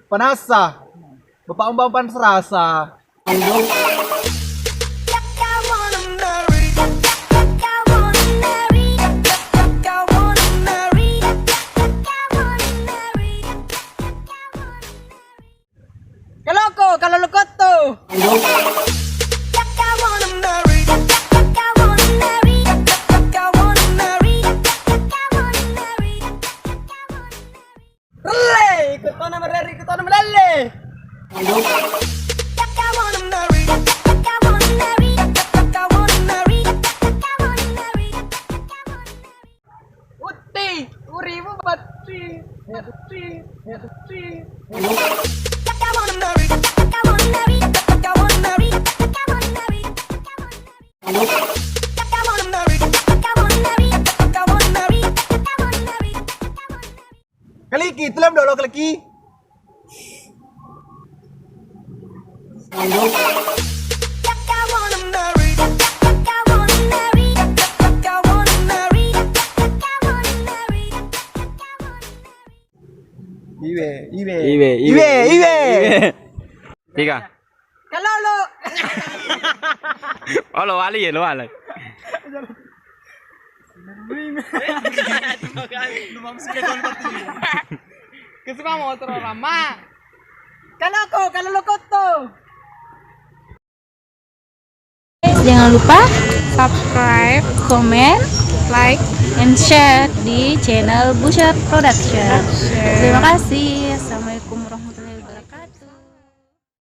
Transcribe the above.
Panasa. Bapak umpan serasa. Kalau lekot tuh. Rele, ikut tanam lele. Uti, urimu batri, batri. Kaliki, telam dolo kaliki. Iwe. Tiga. Kalau lo Oh, lo wali ya, lo wali. kesuka motor lama. Kalau lo koto. Jangan lupa subscribe, comment, like, and share di channel Busyat Production. Terima kasih. Assalamualaikum warahmatullahi wabarakatuh.